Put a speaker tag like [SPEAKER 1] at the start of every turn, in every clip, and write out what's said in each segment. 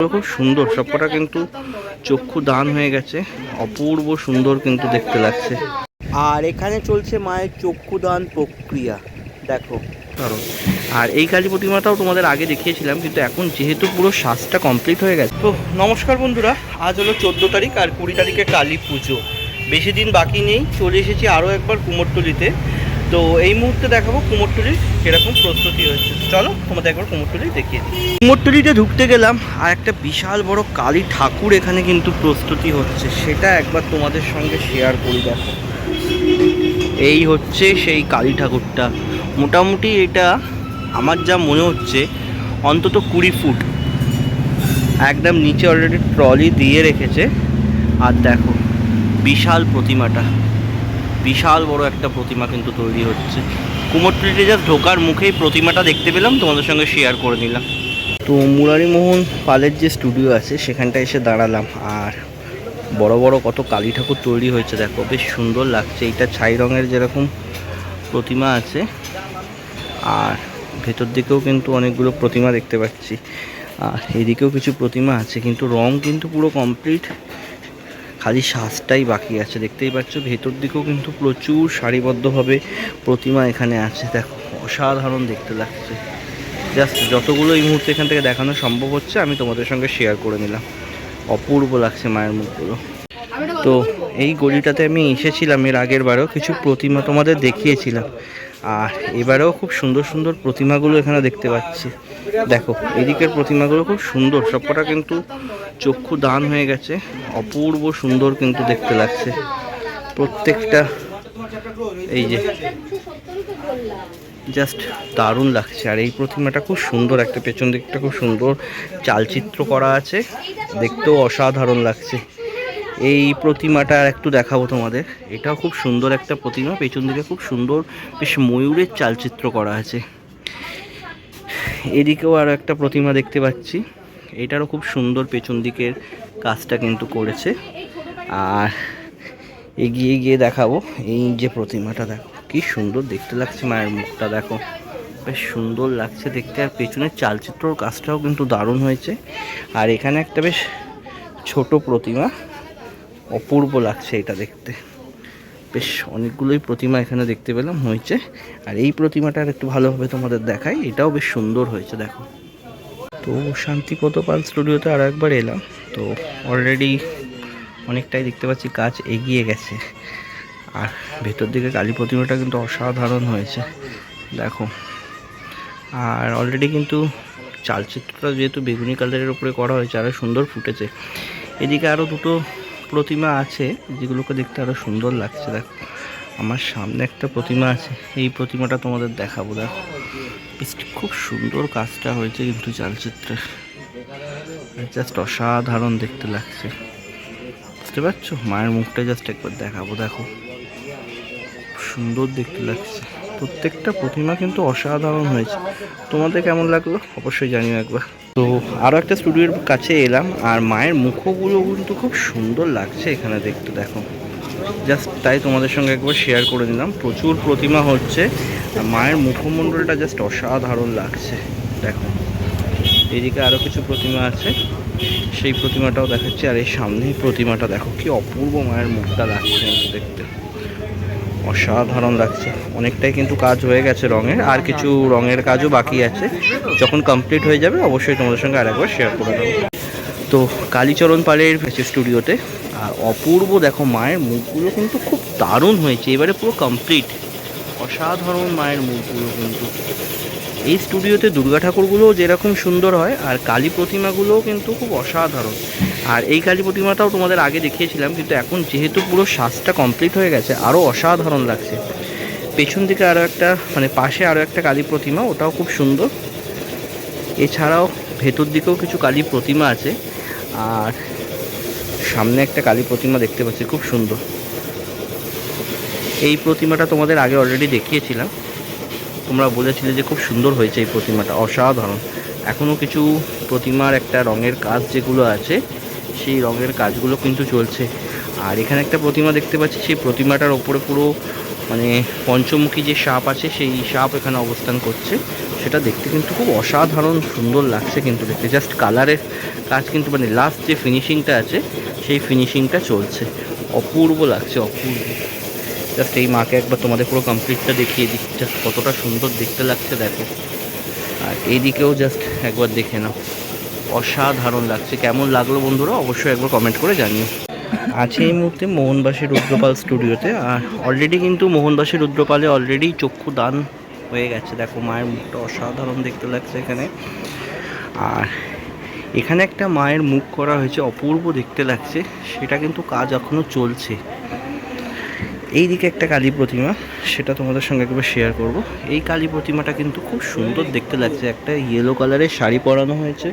[SPEAKER 1] খুব সুন্দর, সবকটা কিন্তু চক্ষু দান হয়ে গেছে, অপূর্ব সুন্দর কিন্তু দেখতে লাগছে। আর এখানে চলছে মায়ের চক্ষু দান প্রক্রিয়া, দেখো কারণ। আর এই কালী প্রতিমাটাও তোমাদের আগে দেখিয়েছিলাম, কিন্তু এখন যেহেতু পুরো সাজটা কমপ্লিট হয়ে গেছে। তো নমস্কার বন্ধুরা, আজ হলো 14 তারিখ আর 20 তারিখে কালী পুজো। বেশি দিন বাকি নেই, চলে এসেছি আরও একবার কুমোরটুলিতে। তো এই মুহূর্তে দেখাবো কুমোরটুলির কিরকম প্রস্তুতি হয়েছে। চলো তোমাদের একবার কুমোরটুলি দেখিয়ে দিই। কুমোরটুলিতে ঢুকতে গেলাম, আর একটা বিশাল বড় কালী ঠাকুর এখানে কিন্তু প্রস্তুতি হচ্ছে, সেটা একবার তোমাদের সঙ্গে শেয়ার করি। দেখো, এই হচ্ছে সেই কালী ঠাকুরটা। মোটামুটি এটা আমার যা মনে হচ্ছে অন্তত 20 ফুট। একদম নিচে অলরেডি ট্রলি দিয়ে রেখেছে। আর দেখো বিশাল প্রতিমাটা, বিশাল বড় একটা প্রতিমা কিন্তু তৈরি হচ্ছে। কুমোরটুলিতে জাস্ট ঢোকার মুখেই প্রতিমাটা দেখতে পেলাম, তোমাদের সঙ্গে শেয়ার করে নিলাম। তো মুরারিমোহন পালের যে স্টুডিও আছে সেখানটায় এসে দাঁড়ালাম। আর বড় বড় কত কালী ঠাকুর তৈরি হয়েছে, দেখো বেশ সুন্দর লাগছে। এইটা ছাই রঙের যেরকম প্রতিমা আছে, আর ভেতর দিকেও কিন্তু অনেকগুলো প্রতিমা দেখতে পাচ্ছি। আর এদিকেও কিছু প্রতিমা আছে, কিন্তু রং কিন্তু পুরো কমপ্লিট, খালি সাজটাই বাকি আছে। দেখতেই পাচ্ছ ভেতর দিকেও কিন্তু প্রচুর সারিবদ্ধভাবে প্রতিমা এখানে আছে। দেখো অসাধারণ দেখতে লাগছে। জাস্ট যতগুলো এই মুহূর্তে এখান থেকে দেখানো সম্ভব হচ্ছে আমি তোমাদের সঙ্গে শেয়ার করে নিলাম। অপূর্ব লাগছে মায়ের মুখগুলো। তো এই গলিটাতে আমি এসেছিলাম এর আগের বারেও, কিছু প্রতিমা তোমাদের দেখিয়েছিলাম। আর এবারেও খুব সুন্দর সুন্দর প্রতিমাগুলো এখানে দেখতে পাচ্ছি। দেখো এদিকের প্রতিমাগুলো খুব সুন্দর, সবকটা কিন্তু চক্ষু দান হয়ে গেছে, অপূর্ব সুন্দর কিন্তু দেখতে লাগছে প্রত্যেকটা। এই যে জাস্ট দারুণ লাগছে। আর এই প্রতিমাটা খুব সুন্দর, একটা পেছন দিকটা খুব সুন্দর চালচিত্র করা আছে, দেখতেও অসাধারণ লাগছে। এই প্রতিমাটা আর একটু দেখাবো তোমাদের, এটাও খুব সুন্দর একটা প্রতিমা, পেছন দিকে খুব সুন্দর বেশ ময়ূরের চালচিত্র করা আছে। এদিকেও আরও একটা প্রতিমা দেখতে পাচ্ছি, এটারও খুব সুন্দর পেছন দিকের কাজটা কিন্তু করেছে। আর এগিয়ে গিয়ে দেখাবো এই যে প্রতিমাটা, দেখো কি সুন্দর দেখতে লাগছে, মায়ের মুখটা দেখো বেশ সুন্দর লাগছে দেখতে। আর পেছনের চালচিত্রর কাজটাও কিন্তু দারুণ হয়েছে। আর এখানে একটা বেশ ছোট প্রতিমা, অপূর্ব লাগছে এটা দেখতে। বেশ অনেকগুলোই প্রতিমা এখানে দেখতে পেলাম হয়েছে। আর এই প্রতিমাটা আর একটু ভালোভাবে তোমাদের দেখাই, এটাও বেশ সুন্দর হয়েছে দেখো। তো শান্তিপদ পাল স্টুডিওতে আরও একবার এলাম। তো অলরেডি অনেকটাই দেখতে পাচ্ছি কাজ এগিয়ে গেছে। আর ভেতর দিকে কালী প্রতিমাটা কিন্তু অসাধারণ হয়েছে দেখো। আর অলরেডি কিন্তু চালচিত্রটা যেহেতু বেগুনি কালারের উপরে করা হয়েছে, আরও সুন্দর ফুটেছে। এদিকে আরও দুটো প্রতিমা আছে যেগুলোকে দেখতে আরও সুন্দর লাগছে। দেখো আমার সামনে একটা প্রতিমা আছে, এই প্রতিমাটা তোমাদের দেখাবো। দেখো খুব সুন্দর কাজটা হয়েছে কিন্তু চালচিত্রের, জাস্ট অসাধারণ দেখতে লাগছে। বুঝতে পারছো, মায়ের মুখটা জাস্ট একবার দেখাবো। দেখো খুব সুন্দর দেখতে লাগছে, প্রত্যেকটা প্রতিমা কিন্তু অসাধারণ হয়েছে। তোমাদের কেমন লাগলো অবশ্যই জানিও একবার। তো আরও একটা স্টুডিওর কাছে এলাম, আর মায়ের মুখগুলো কিন্তু খুব সুন্দর লাগছে এখানে দেখতে। দেখো জাস্ট তাই তোমাদের সঙ্গে একবার শেয়ার করে দিলাম। প্রচুর প্রতিমা হচ্ছে, আর মায়ের মুখমণ্ডলটা জাস্ট অসাধারণ লাগছে। দেখো এদিকে আরও কিছু প্রতিমা আছে, সেই প্রতিমাটাও দেখাচ্ছি। আর এই সামনেই প্রতিমাটা দেখো কি অপূর্ব মায়ের মুখটা লাগছে দেখতে, অসাধারণ লাগছে। অনেকটাই কিন্তু কাজ হয়ে গেছে রঙের, আর কিছু রঙের কাজও বাকি আছে। যখন কমপ্লিট হয়ে যাবে অবশ্যই তোমাদের সঙ্গে আরেকবার শেয়ার করে দেবো। তো কালীচরণ পালের স্টুডিওতে, আর অপূর্ব দেখো মায়ের মুখগুলো কিন্তু খুব দারুণ হয়েছে, এবারে পুরো কমপ্লিট অসাধারণ মায়ের মুখগুলো কিন্তু। এই স্টুডিওতে দুর্গা ঠাকুরগুলোও যেরকম সুন্দর হয়, আর কালী প্রতিমাগুলোও কিন্তু খুব অসাধারণ। আর এই কালী প্রতিমাটাও তোমাদের আগে দেখিয়েছিলাম, কিন্তু এখন যেহেতু পুরো সাজটা কমপ্লিট হয়ে গেছে আরও অসাধারণ লাগছে। পেছন দিকে আরও একটা পাশে আরও একটা কালী প্রতিমা, ওটাও খুব সুন্দর। এছাড়াও ভেতর দিকেও কিছু কালী প্রতিমা আছে, আর সামনে একটা কালী প্রতিমা দেখতে পাচ্ছি খুব সুন্দর। এই প্রতিমাটা তোমাদের আগে অলরেডি দেখিয়েছিলাম, তোমরা বলেছিলে যে খুব সুন্দর হয়েছে এই প্রতিমাটা, অসাধারণ। এখনও কিছু প্রতিমার একটা রঙের কাজ যেগুলো আছে, সেই রঙের কাজগুলো কিন্তু চলছে। আর এখানে একটা প্রতিমা দেখতে পাচ্ছি, সেই প্রতিমাটার ওপরে পুরো পঞ্চমুখী যে সাপ আছে সেই সাপ এখানে অবস্থান করছে। সেটা দেখতে কিন্তু খুব অসাধারণ সুন্দর লাগছে কিন্তু দেখতে। জাস্ট কালারের কাজ কিন্তু মানে লাস্ট যে ফিনিশিংটা আছে সেই ফিনিশিংটা চলছে, অপূর্ব লাগছে, অপূর্ব। জাস্ট এই মাকে একবার তোমাদের পুরো কমপ্লিটটা দেখিয়ে দিই, জাস্ট কতটা সুন্দর দেখতে লাগছে দেখো। আর এইদিকেও জাস্ট একবার দেখে নাও, অসাধারণ লাগছে। কেমন লাগলো বন্ধুরা অবশ্যই একবার কমেন্ট করে জানিও। আছে এই মুহূর্তে মোহনবাসী রুদ্রপাল স্টুডিওতে। আর অলরেডি কিন্তু মোহনবাসী রুদ্রপালে অলরেডি চক্ষু দান হয়ে গেছে। দেখো মায়ের মুখটা অসাধারণ দেখতে লাগছে এখানে। আর এখানে একটা মায়ের মুখ করা হয়েছে, অপূর্ব দেখতে লাগছে, সেটা কিন্তু কাজ এখনও চলছে। এইদিকে একটা কালী প্রতিমা, সেটা তোমাদের সঙ্গে একবার শেয়ার করব। এই কালী প্রতিমাটা কিন্তু খুব সুন্দর দেখতে লাগছে, একটা ইয়েলো কালারের শাড়ি পরানো হয়েছে,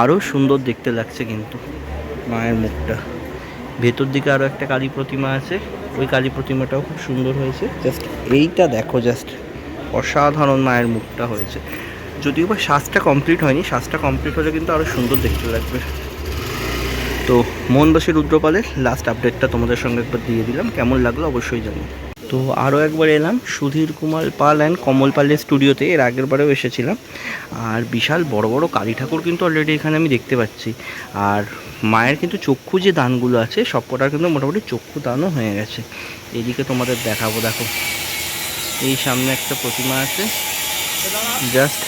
[SPEAKER 1] আরও সুন্দর দেখতে লাগছে কিন্তু মায়ের মুখটা। ভেতর দিকে আরও একটা কালী প্রতিমা আছে, ওই কালী প্রতিমাটাও খুব সুন্দর হয়েছে। জাস্ট এইটা দেখো, জাস্ট অসাধারণ মায়ের মুখটা হয়েছে। যদিও বা সাজটা কমপ্লিট হয়নি, সাজটা কমপ্লিট হলে কিন্তু আরও সুন্দর দেখতে লাগবে। তো মোহনবাসী রুদ্রপালের লাস্ট আপডেটটা তোমাদের সঙ্গে একবার দিয়ে দিলাম, কেমন লাগলো অবশ্যই জানি। তো আরও একবার এলাম সুধীর কুমার পাল অ্যান্ড কমল পালের স্টুডিওতে, এর আগের বারেও এসেছিলাম। আর বিশাল বড় বড় কালী ঠাকুর কিন্তু অলরেডি এখানে আমি দেখতে পাচ্ছি। আর মায়ের কিন্তু চক্ষু যে দানগুলো আছে সব কটার কিন্তু মোটামুটি চক্ষু দানও হয়ে গেছে। এদিকে তোমাদের দেখাবো, দেখো এই সামনে একটা প্রতিমা আছে, জাস্ট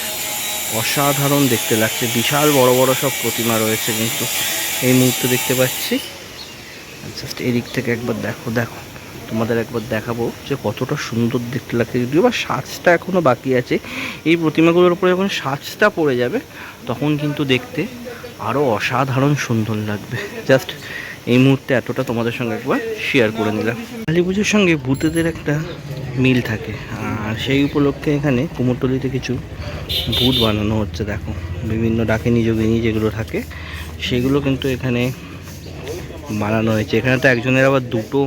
[SPEAKER 1] অসাধারণ দেখতে লাগছে। বিশাল বড় বড় সব প্রতিমা রয়েছে কিন্তু এই মুহূর্তে দেখতে পাচ্ছি। জাস্ট এদিক থেকে একবার দেখো, দেখো তোমাদের একবার দেখাবো যে কতটা সুন্দর দেখতে লাগছে। যদিও বা সাজটা এখনও বাকি আছে, এই প্রতিমাগুলোর উপরে যখন সাজটা পড়ে যাবে তখন কিন্তু দেখতে আরও অসাধারণ সুন্দর লাগবে। জাস্ট এই মুহূর্তে এতটা তোমাদের সঙ্গে একবার শেয়ার করে নিলাম। কালী পুজোর সঙ্গে ভূতেদের একটা মিল থাকে, আর সেই উপলক্ষে এখানে কুমোরটুলিতে কিছু ভূত বানানো হচ্ছে। দেখো বিভিন্ন ডাকিনী যোগিনী যেগুলো থাকে সেগুলো কিন্তু এখানে বানানো হয়েছে। এখানে তো একজনের আবার দুটো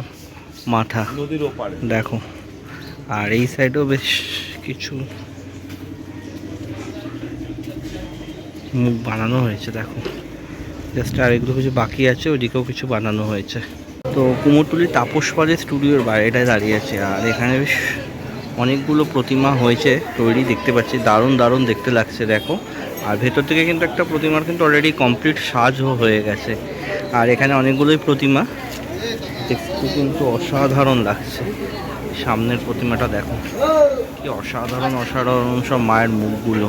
[SPEAKER 1] মাথা দেখো। আর এই সাইডেও বেশ কিছু মুখ বানানো হয়েছে দেখো। জাস্ট আরেকগুলো কিছু বাকি আছে, ওইদিকেও কিছু বানানো হয়েছে। তো কুমোরটুলি তাপস পালের স্টুডিওর বাইরেটায় দাঁড়িয়ে আছে। আর এখানে বেশ অনেকগুলো প্রতিমা হয়েছে তৈরি, দেখতে পাচ্ছি দারুণ দারুণ দেখতে লাগছে দেখো। আর ভেতর থেকে কিন্তু একটা প্রতিমার কিন্তু অলরেডি কমপ্লিট সাজও হয়ে গেছে। আর এখানে অনেকগুলোই প্রতিমা দেখতে কিন্তু অসাধারণ লাগছে। সামনের প্রতিমাটা দেখো, কি অসাধারণ অসাধারণ সব মায়ের মুখগুলো,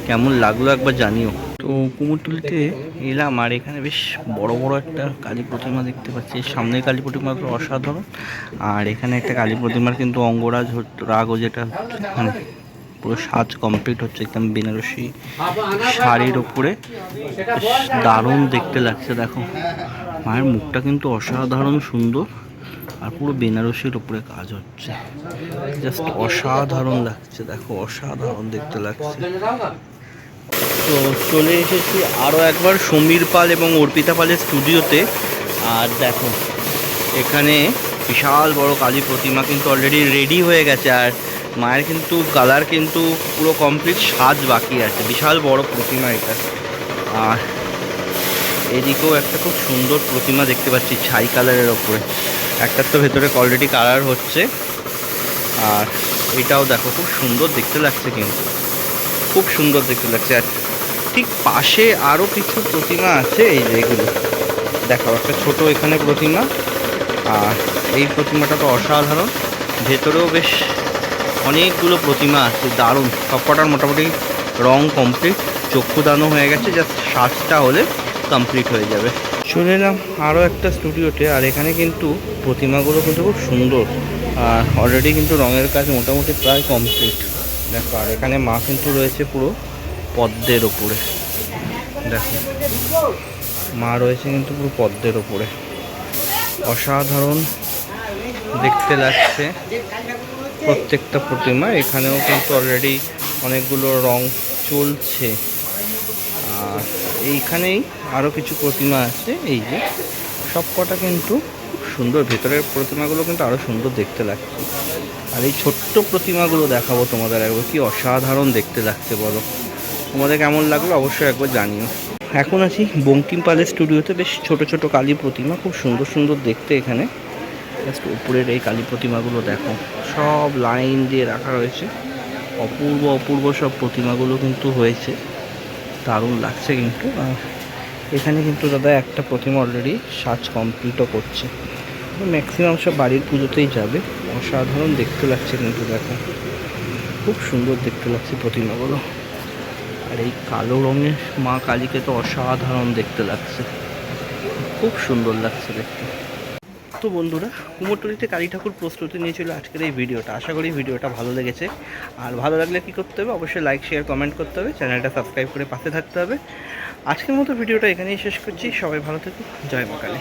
[SPEAKER 1] কেমন লাগলো একবার জানিও। তো কুমোরটুলিতে এলাম, আর এখানে বেশ বড় বড় একটা কালী প্রতিমা দেখতে পাচ্ছি। সামনের কালী প্রতিমাটা অসাধারণ। আর এখানে একটা কালী প্রতিমার কিন্তু অঙ্গরাজ রাগও, যেটা মানে পুরো সাজ কমপ্লিট হচ্ছে একদম বেনারসি শাড়ির ওপরে, দারুণ দেখতে লাগছে দেখো। মায়ের মুখটা কিন্তু অসাধারণ সুন্দর, আর পুরো বেনারসির ওপরে কাজ হচ্ছে, জাস্ট অসাধারণ লাগছে দেখো, অসাধারণ দেখতে লাগছে। তো চলে এসেছি আরও একবার সমীর পাল এবং অর্পিতা পালের স্টুডিওতে। আর দেখো এখানে বিশাল বড় কালী প্রতিমা কিন্তু অলরেডি রেডি হয়ে গেছে। আর মায়ের কিন্তু কালার কিন্তু পুরো কমপ্লিট সাজ বাকি আছে, বিশাল বড় প্রতিমা এটা। আর এদিকেও একটা খুব সুন্দর প্রতিমা দেখতে পাচ্ছি ছাই কালারের ওপরে, একটার তো ভেতরে অলরেডি কালার হচ্ছে। আর এটাও দেখো খুব সুন্দর দেখতে লাগছে, কিন্তু খুব সুন্দর দেখতে লাগছে। আর ঠিক পাশে আরও কিছু প্রতিমা আছে, এই যেগুলো দেখো, একটা ছোট এখানে প্রতিমা। আর এই প্রতিমাটা তো অসাধারণ, ভেতরেও বেশ অনেকগুলো প্রতিমা আছে, দারুণ। সবকটার মোটামুটি রং কমপ্লিট, চক্ষুদানও হয়ে গেছে, জাস্ট সাজটা হলে কমপ্লিট হয়ে যাবে। চলে এলাম আরও একটা স্টুডিওতে। আর এখানে কিন্তু প্রতিমাগুলো কিন্তু খুব সুন্দর, আর অলরেডি কিন্তু রঙের কাজ মোটামুটি প্রায় কমপ্লিট দেখো। আর এখানে মা কিন্তু রয়েছে পুরো পদ্মের ওপরে, দেখো মা রয়েছে কিন্তু পুরো পদ্মের ওপরে, অসাধারণ দেখতে লাগছে প্রত্যেকটা প্রতিমা। এখানেও কিন্তু অলরেডি অনেকগুলো রং চলছে। আর এইখানেই আরও কিছু প্রতিমা আছে, এই যে সব কটা কিন্তু খুব সুন্দর, ভেতরের প্রতিমাগুলো কিন্তু আরও সুন্দর দেখতে লাগছে। আর এই ছোট্ট প্রতিমাগুলো দেখাবো তোমাদের একবার, কি অসাধারণ দেখতে লাগছে বলো। তোমাদের কেমন লাগলো অবশ্যই একবার জানিও। এখন আছি বঙ্কিম পালের স্টুডিওতে, বেশ ছোট ছোট কালী প্রতিমা, খুব সুন্দর সুন্দর দেখতে। এখানে জাস্ট উপরের এই কালী প্রতিমাগুলো দেখো, সব লাইন দিয়ে রাখা রয়েছে, অপূর্ব অপূর্ব সব প্রতিমাগুলো কিন্তু হয়েছে, দারুণ লাগছে কিন্তু। আর এখানে কিন্তু দাদা একটা প্রতিমা অলরেডি সাজ কমপ্লিটও করছে। ম্যাক্সিমাম সব বাড়ির পুজোতেই যাবে। অসাধারণ দেখতে লাগছে কিন্তু, দেখো খুব সুন্দর দেখতে লাগছে প্রতিমাগুলো। আর এই কালো রঙের মা কালীকে তো অসাধারণ দেখতে লাগছে, খুব সুন্দর লাগছে দেখতে। তো বন্ধুরা, কুমোরটুলিতে কালী ঠাকুর প্রস্তুতি নিয়েছিল আজকের এই ভিডিওটা। আশা করি ভিডিওটা ভালো লেগেছে। আর ভালো লাগলে কী করতে হবে, অবশ্যই লাইক শেয়ার কমেন্ট করতে হবে, চ্যানেলটা সাবস্ক্রাইব করে পাশে থাকতে হবে। আজকের মতো ভিডিওটা এখানেই শেষ করছি। সবাই ভালো থাকুন। জয় মা কালী।